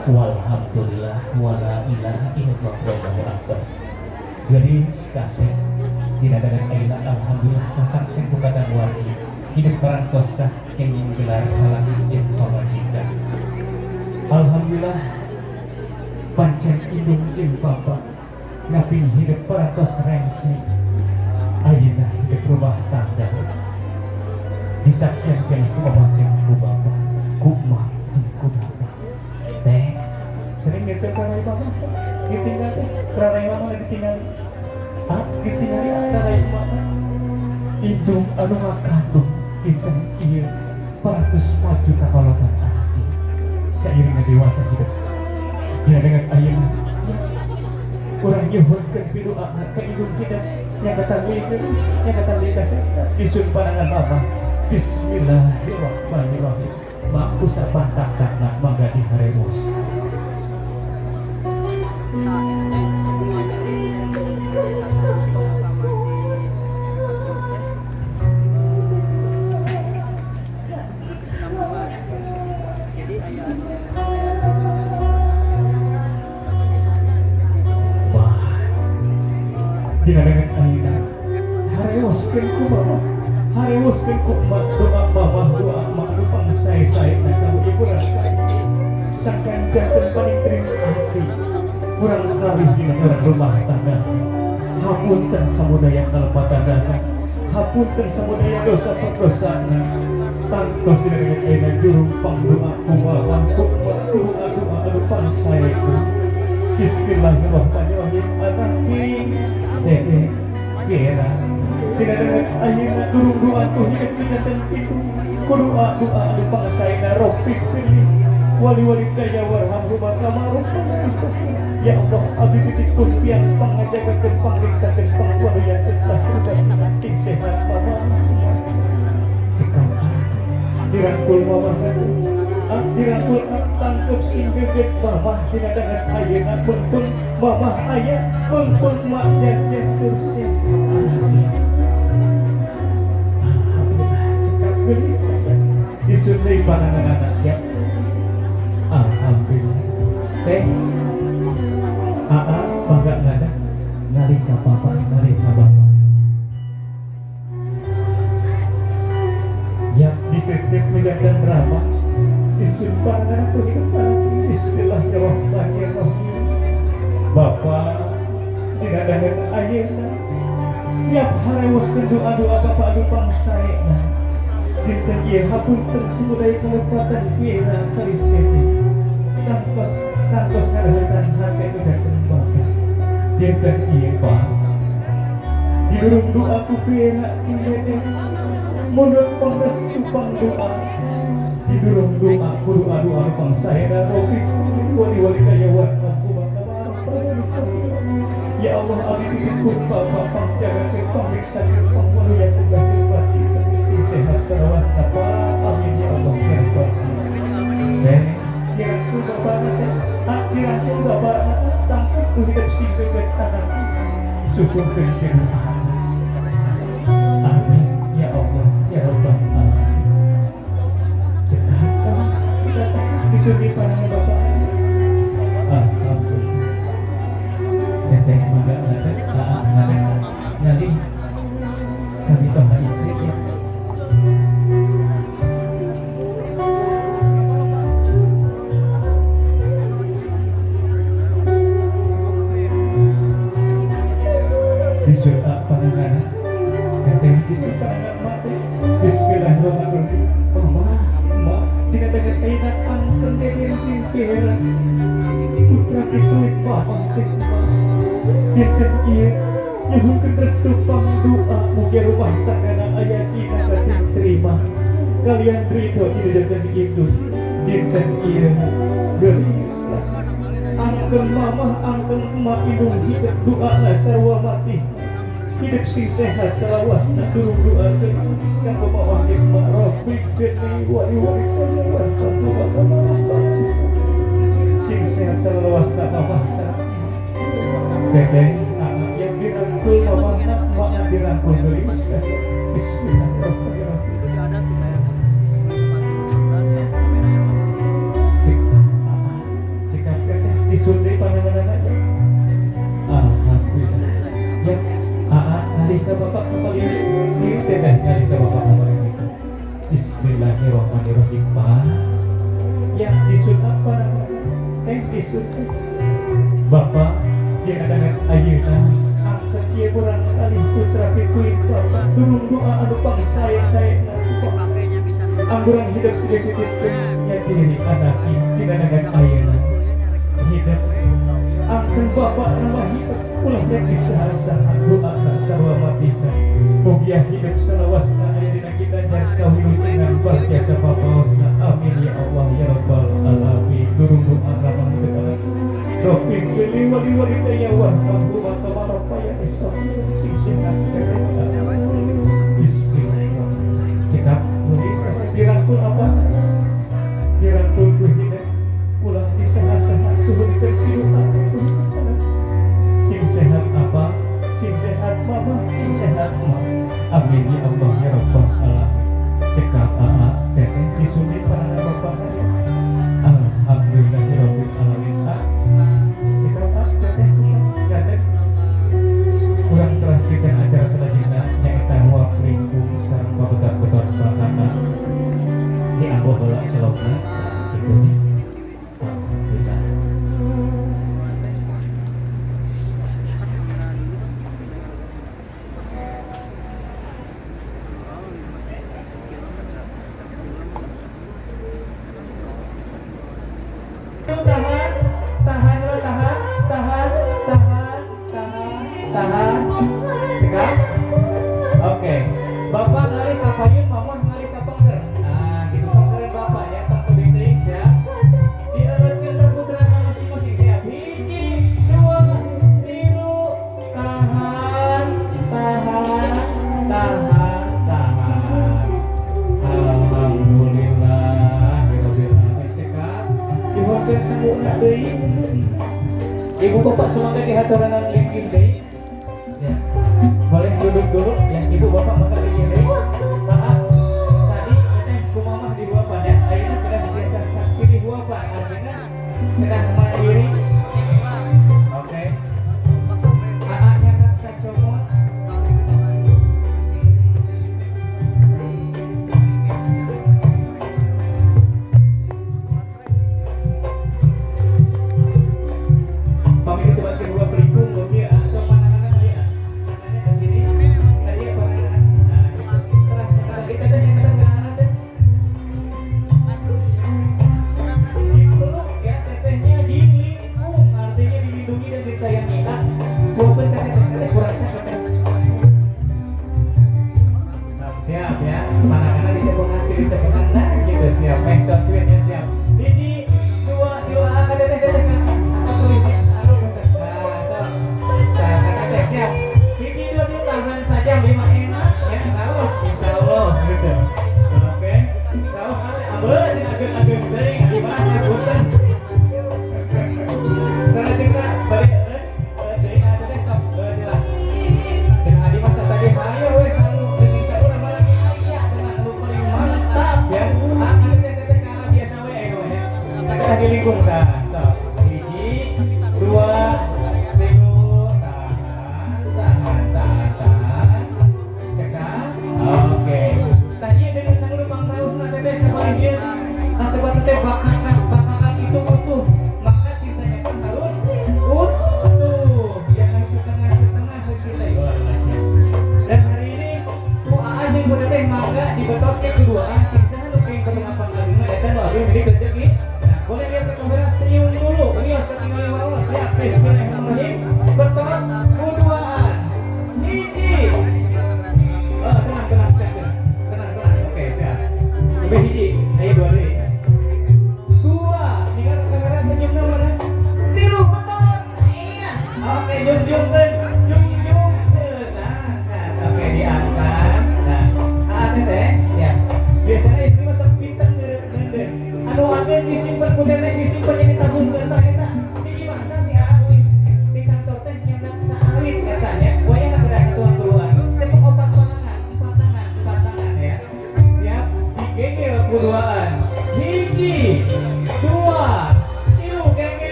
Walhamdulillah wala ilaha illallah wallahu akbar. Jadi kasih tidak ada aila alhamdulillah kasaksen kepada wali hidup parantosa yang menggelar salah ijin pamajikan. Alhamdulillah pancen indung jeung bapak nabi hidup parantos rengsi ayeuna hidup rumah tangga disaksikan ku pamajikan ku bapak ku mah jeung ku bapak teh sering gitu karai bapak ditinggal karai mama ditinggal ditinggal karai mama indung anu ngakandung dinten ieu paratus maju ka kalaban anak seiring dewasa hidup ya dengan ayeuna urang nyuhunkeun pidoa ka indung kita yang katangwi geus yang katangwi kasih isun panangan mama bismillahirrahmanirrahim mak usah pantak-tak mangga diharemos. Dina dengan ayeuna harewoskeun ku mama harewoskeun ku emak doa mama doa emak nu pangsae-saena ka ibu raka sangkan janten paling terima hati urang kalih dina urang rumah tangga hapunten samudaya kalpatandana hapunten samudaya dosa perdosana tangtos dina dengan ayeuna jurung pangdoa ku mama ku doa anu pangsaeku bismillahirrahmanirrahim anaki dede kira tidak dengan ayeuna turun doa tu hidup kenyataan itu doa anu pangsaena robbik pilih wali-wali kaya warham rumah kamaruk ya Allah abdi titipun piang pangajagakeun pangriksakeun pangwaluyakeun lahir sing sehat mama cekap dirangkul mama dirangkul tangkep sing geget mama dina dengan ayeuna pun mama aya pun mak jajan kursi alhamdulillah cekap geuning disunai panangan anak ya alhamdulillah teh bangga ngada nari ka papa nari ka bapak ya diketep menjaga drama isun panangan kehidupan bismillahirrahmanirrahim bapak tidak ada ayeuna tiap harewoskeun doa-doa bapak anu pangsaena dinten ieu hapunten samudaya kalepatan fiena kalih teh tangtos ngadeutan hate udakeun bapak dinten ieu Pak dirung doa ku fiena indete mundur pangrestu pangdoa dirung doa ku doa pangsaena robbik wali-wali kaya warna ya Allah abdi titipun bapak pangjagakeun pamriksakeun pangwaluyakeun lahir batin sing sehat sarawasna Pak amin ya Allah ya Rabbal alamin dan kirangkul bapak kirangkul bapak tangkep ku hidup sing geget anak syukurkeun pinuhan amin ya Allah ya Rabbal alamin cekap kita disuni panangan bapak teteh mangga ngada nyali kami toha istri ya disurta panangan teteh disurta panangan mati bismillahirrahmanirrahim mama dikatakan enak angken dari sing kira putra kistuit paham cek dinten ieu nyuhunkeun restu pangdoa mugi rumah tanggana aya dina batin terima kalian ridho di dinten itu dinten ieu geulis angkeun mamah angkeun emak indung hidup doana sarua mati hidup sing sehat salawasna turun doakeun kanggo mawakil mak rafiq firni wali-wali kawan pantu sing sehat salawasna mamah teteh yang dirangkul mama mak dirangkul gelis bismillahirrahmanirrahim cek disuntik pandangan aja. Alhamdulillah. Ya, nalika bapak kembali di tenda nalika bapak kembali itu. Bismillahirrahmanirrahim. Pak, ya disuntik apa namanya? Disuntik. Bapak yang ada ayeuna angkat ieu kurang kali putra pikuin bapak turun doa anu saya Bapak. Amburan hidup sudah titipkeun nya diri anak tidak dengan ayeuna. Hidup angkat bapak nama hidup ulah bisa doa sarwa matikan. Mugia hidup selawasna aya dina kita dan kawilu dengan bahagia sapapaosna. Amin ya Allah ya rabbal alamin. Turun doa ramah kita. Rofik beli wali-wali tayawan mampu atau marapaya esok sisihan Bismillahirrahmanirrahim. Cekap tulis kasih dirangkul apa? Dirangkul kuhidah ulah disana-sana suhu kehidupan. Sing sehat apa? Sing sehat mama, sing sehat mama. Amin ya Allah ya rabbal alamin. Cekap teteh disuntik para bapak. Alhamdulillahirabbil alamin. Kurang teraskan acara selanjutnya nyaita huap ringkung sareng babedak-bedak bakana di ambo bola selokna itu nih. Alhamdulillah. Tahan. Cekap. Oke. Bapak nari kapayun, mama nari kapengker. Nah, gitu pengkeran bapak ya, tak kebeting ya. Dielutkeun ka putra masing-masing siap. 1, 2, 3. Tahan. Alhamdulillah. Cekap. Dihukeun sempurna deui. Ibu bapak semoga dihaturan linggih deui. Ya. Boleh duduk dulu ya ibu bapak maka begini. Tadi kumama di buapan ya. Ayeuna kada biasa saksi di buapan. Artinya kada mandiri. Oke. Anaknya kan sacomot. Pamit sebagai dua pelingkung bagi asal pandangan dia. Pandangannya ke sini. Tadi apa? Terus kita tanya kata dipeluk ya tetehnya dilindung, artinya dilindungi dan disayangi. Walaupun kata kurang cakap. Siap ya. Pandangannya disebutkan sini cepetan gitu siap. Make so sweet ya siap. Biji 2 kata teteh siap. Gigi 2 tahan saja 5 enak ya terus insyaallah gitu. Oke. Terus abah sing ageng-ageng deui gimana bosan. Sana cerita balik deui ada teh sok jelas. Cenah adi masa tadi hayo we salu deui salu nama aya dengan lu paling mantap ya. Akan teteh kana biasa we ya. Kita di lingkung dah. Sok. Gigi 2 Oke. Tadi dengan sang lubang taus na teteh sebagian sebab teteh bakalan itu utuh. Maka cintanya pun harus utuh. Jangan setengah-setengah mencintai orang lain. Dan hari ini aja yang teteh mangga dibetoknya keduaan sing saha nu keng ketengah pangalima eta nu abdi milik rezeki. Nah, boleh lihat ke kamera senyum.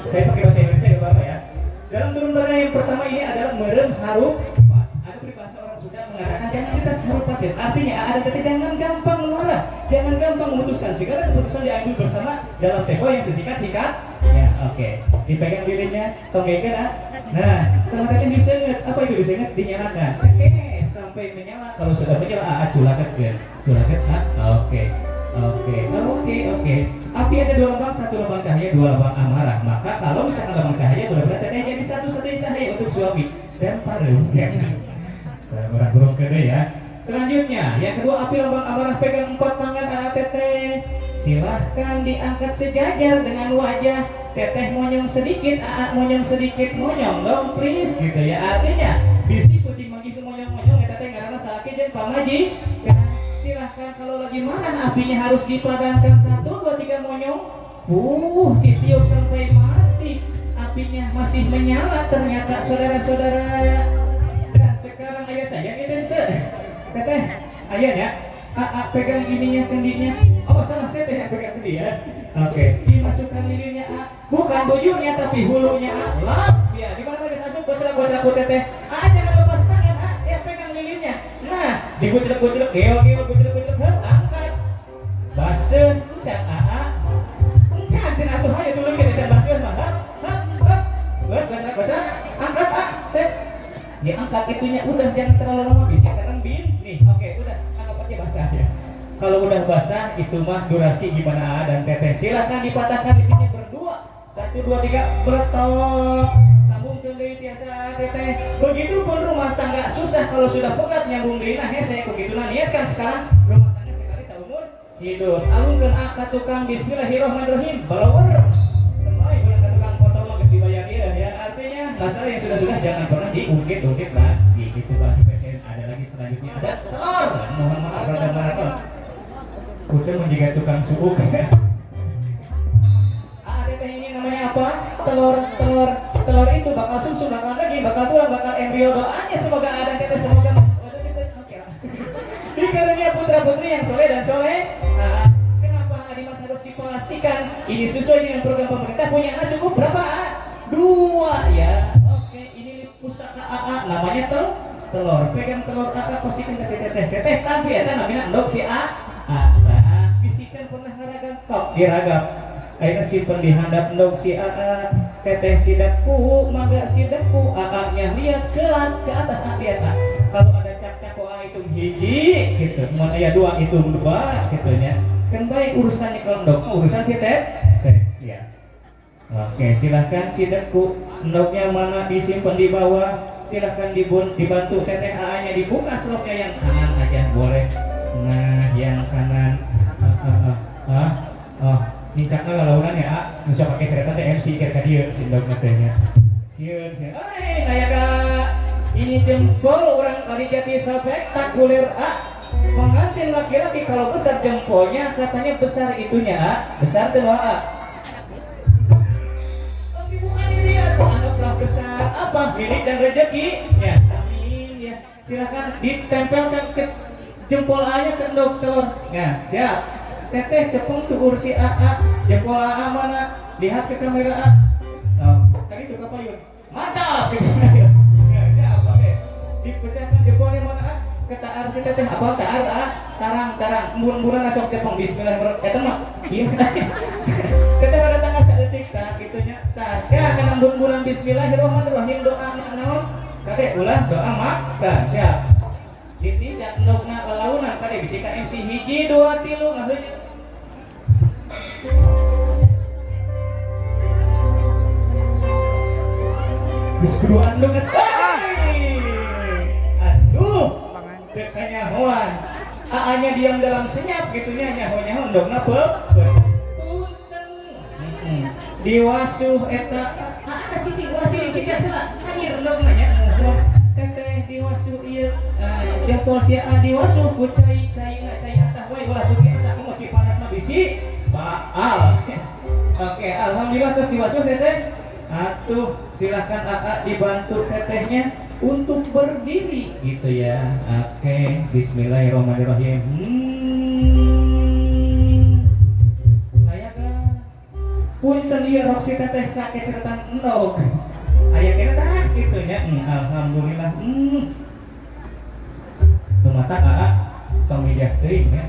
Saya pakai bahasa Indonesia ya Bapak ya. Dalam turun bana yang pertama ini adalah merem harup. Ada peribahasa orang Sunda mengatakan jangan kita harupatin. Artinya ada kata jangan gampang mengarah, jangan gampang memutuskan. Segala keputusan diambil bersama dalam tempo yang sesingkat-singkat. Ya, oke. Dipegang lilinnya, tonggengkan. Nah, sama tadi disengat. Apa itu disengat? Dinyalakan. Cekes sampai menyala. Kalau sudah menyala, culaket kan. Culaket, oke. Oke. Api ada dua lubang, satu lubang cahaya, dua lubang amarah. Maka kalau misalkan lubang cahaya, benar-benar teteh jadi satu-satunya cahaya untuk suami dan paruh. Orang burung kede ya. Selanjutnya, yang kedua api lubang amarah pegang 4 tangan anak teteh. Silahkan diangkat sejajar dengan wajah. Teteh monyong sedikit, monyong sedikit, monyong dong please gitu ya. Artinya bisi putih magi monyong-monyong ya teteh karena sakit jeung pamaji. Silahkan kalau lagi mana apinya harus dipadamkan 1, 2, 3 monyong. Ditiup sampai mati. Apinya masih menyala ternyata saudara-saudara. Dan sekarang ayah saya gitu teteh ayahnya pegang ininya kendinya. Oh salah teteh yang pegang kendi ya. Oke, dimasukkan lilinnya bukan bujurnya tapi hulunya lap ya. Di mana guys asup gocek-gocek ku teteh. Jangan lepas tangan ya pegang lilinnya. Nah, digocek-gocek geo gocek-gocek angkat. Baseun can can can atuh hayu dulu kita can baseun mah. Geus gocek-gocek angkat teh. Diangkat itunya udah jangan terlalu lama bisa karena bin nih. Oke, udah anggap aja basah ya. Kalau udah basah itu mah durasi gimana dan teteh silakan dipatahkan itunya berdua. 1, 2, 3 beretok. Sambungkeun deui tiasa teteh. Begitupun rumah tangga susah kalau sudah pegat nyambung deui nah hese begitulah niatkan sekarang rumah tangga sekali saumur hidup. Alungkeun akad tukang bismillahirrahmanirrahim. Balower. Kembali bulan ke tukang foto mah geus dibayar ya. Artinya masalah yang sudah jangan pernah diungkit-ungkit lagi. Gitu Pak. Ada lagi selanjutnya ada telur. Mohon maaf rada maraton. Udah menjaga tukang suuk. Teteh ini namanya apa? Telur itu bakal susu, bakal daging, bakal tulang, bakal embrio. Doanya semoga ada teteh semoga dikarunia putra putri yang soleh dan soleh. Kenapa Adimas harus dipastikan ini sesuai dengan program pemerintah punya anak cukup berapa? 2 ya. Oke, ini pusaka namanya telur. Pegang telur posisikan ke si teteh tapi ya namanya endok si bisikan pernah ngaragam tok diragam ayeuna simpen di handap endog si teteh sidakku mangga sidakku nya lihat ke atas eta kalau ada cap-cap itu hiji gitu mun aya 2 itu 2 gitu nya kan baik urusannya kalau endog urusan si teteh ya. Oke, silahkan sidakku endognya mana disimpan di bawah, silahkan dibantu teteh nya dibuka sloknya yang kanan aja boleh. Nah, yang kanan nincakna galaunan ya bisa pakai cerita teh MC ka dieu sindogna teh nya. Sieun. Nayaga ini jempol orang kali jati spektakuler pengantin laki-laki kalau besar jempolnya katanya besar itunya besar teh bukan dilihat anggaplah besar apa milik dan rezeki ya. Amin ya. Silakan ditempelkan ke jempol ayah ke endog telur. Ya, siap. Teteh cepung tuh ursi jempol mana? Lihat ke kamera tadi tuh kapayun. Mantap. Ya, siap. Oke. Dipecahkan jempolnya mana? Kata arsi teteh apa? Tarang. Embun-embunan asok cepung bismillahirrahmanirrahim. Eta mah. Teteh pada tanggal saeutik tah kitunya. Tah, ya kana embun-embunan bismillahirrahmanirrahim doa naon? Kade ulah doa mak. Tah, siap. Ditinjak endogna lelaunan kade bisikan MC hiji 2 3 ngaheuj. Geus kudu andung aduh teu kanyahoan nya diam dalam senyap gitunya nyaho-nyaho endogna punten diwasuh eta ada cicing ulah cicing heula anjir endogna nya teteh diwasuh ieu jempol sia diwasuh ku cai atah wae ulah ku cai asa moci panas mah bisi baal. Oke, alhamdulillah terus diwasuh teteh. Atuh silahkan dibantu tetehnya untuk berdiri gitu ya. Oke, bismillahirrahmanirrahim. punten ieu rok si teteh kakek ceretan endog aya kena tah kitu nya. Alhamdulillah. Tumata aa pamijah teuing nya.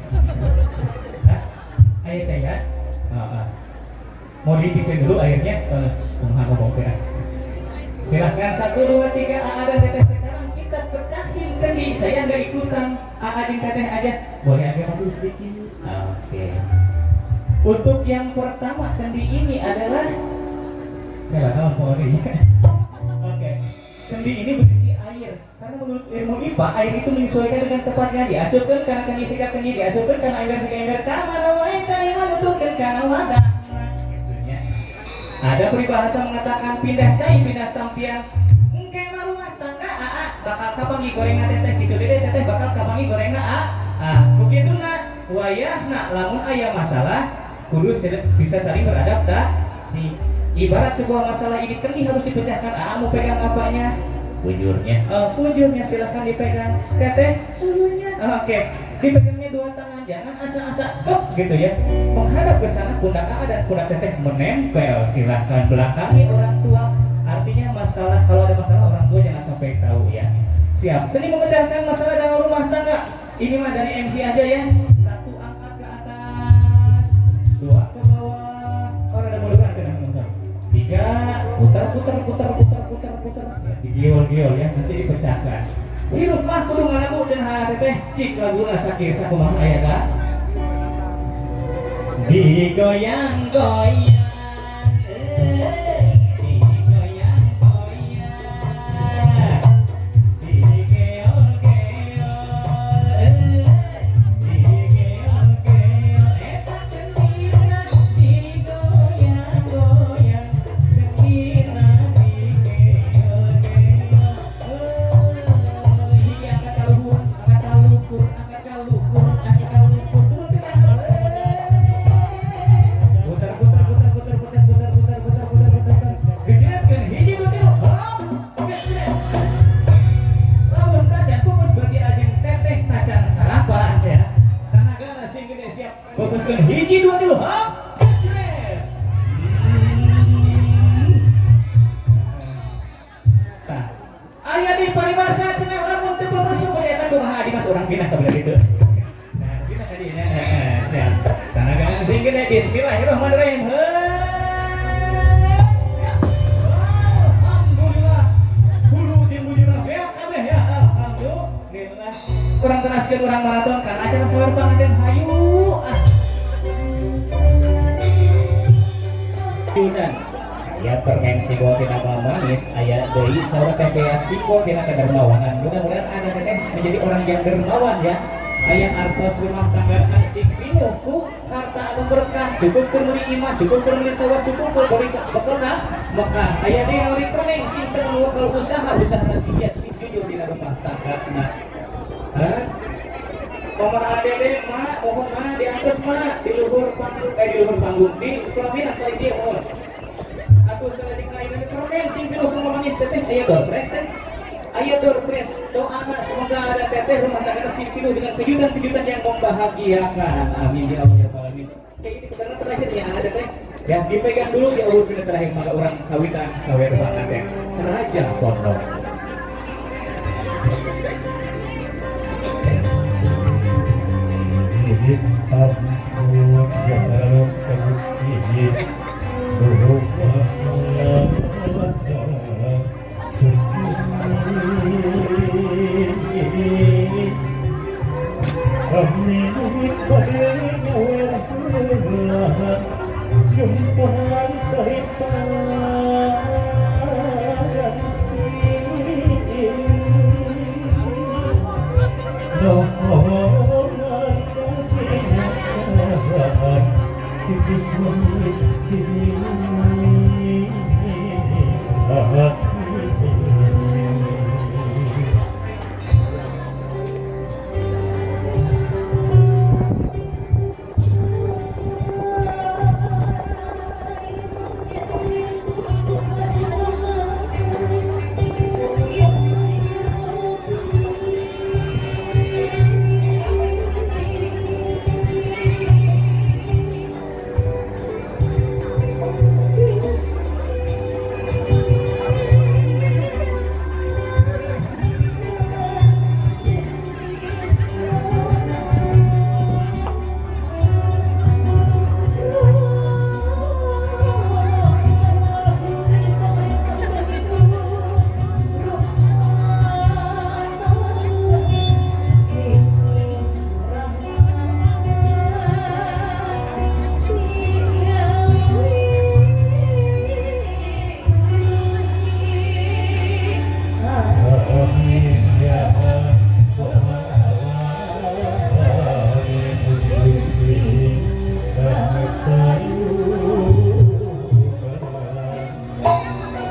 Hah? Aya cairan? Heeh. Mau dipiceun dulu airnya? Kumaha ngomongkeun. Silahkan 1 2 3 aa dan teteh sekarang kita pecahin kendi. Saya enggak ikutan. Aa jeung teteh aja. Boleh agak maju sedikit. Oke. Untuk yang pertama kendi ini adalah kalau Polri. Oke. Kendi ini berisi air. Karena menurut ilmu IPA, air itu menyesuaikan dengan tempatnya. Diasupkan karena kendi sikat kendi, diasupkan karena ember sikat ember. Kamana wae cai menuturkeun kana wadah. Gitunya. Ada peribahasa mengatakan pindah cai, pindah tampian. Engke mah rumah tangga bakal kapangi gorengna teteh kitu deui teteh bakal kapangi gorengna begituna wayahna lamun aya masalah kudu bisa saling beradaptasi. Ibarat sebuah masalah ini kendi harus dipecahkan. Mau pegang apanya? Punjurnya. Punjurnya silahkan dipegang. Teteh, punjurnya. Oke. Dipegangnya 2 tangan, jangan asa-asa gitu ya. Menghadap ke sana pundak dan pundak teteh menempel. Silahkan belakangi orang tua. Artinya masalah, kalau ada masalah orang tua jangan sampai tahu ya. Siap. Seni memecahkan masalah dalam rumah tangga. Ini mah dari MC aja ya. 1 angkat ke atas, 2 ke bawah. Orang ada mudah kena ngomong. 3 putar. Ya, digiol-giol ya, nanti dipecahkan. Hirup mah kudu ngalamu cenah teteh cik laguna sakieu sakumaha aya da. Digoyang-goyang. Fokuskan hiji 2 3 hop. Nah, aya di paribasa cenah lamun teu fokus ku eta kumaha di mas urang pindah ka bener itu. Nah, pindah ka dinya. Siap. Tanaga sing gede bismillahirrahmanirrahim. Alhamdulillah. Kudu dimujurna beak kabeh ya. Alhamdulillah. Kurang tenaskeun urang maraton kan acara sawer panganten hayu. Ya permen sigo tina manis aya deui saur teh sigo tina kedermawanan. Mudah-mudahan anda teteh menjadi orang yang dermawan ya. Aya artos rumah tangga asik pinuh ku harta anu berkah, cukup keur meuli imah, cukup keur meuli sawah, cukup keur beli bekelna. Maka aya di naluri koneng sinten nu kalau usaha siat si jujur dina rumah tanggana. Nomor ADD mah, mohon mah diangkes mah di luhur panggung di pelaminan kali dia mohon. Aku selesai lain permen sing pinuh ku manis teteh aya dorpres teh. Aya dorpres doana semoga ada teteh rumah tangga sing pinuh dengan kejutan-kejutan yang membahagiakan. Amin ya Allah ya alamin. Kayak ini pertanyaan terakhir ya ada teh. Ya dipegang dulu ya urut terakhir maka orang kawitan sawer panganten. Raja Pondok. Ampun ya Gusti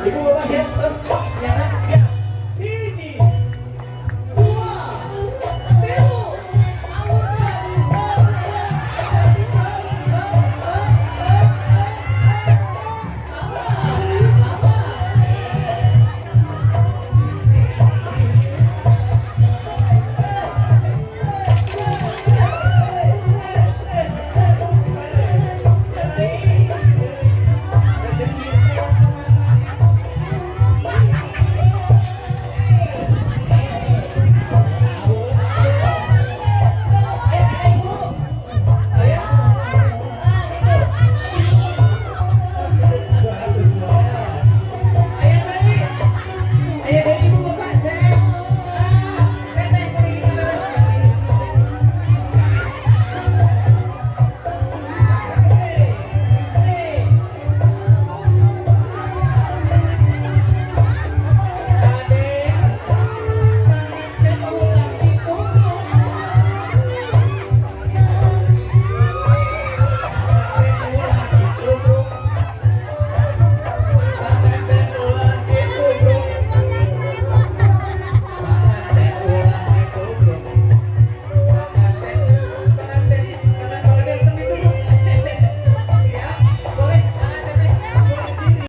Ibu Bapak di atas.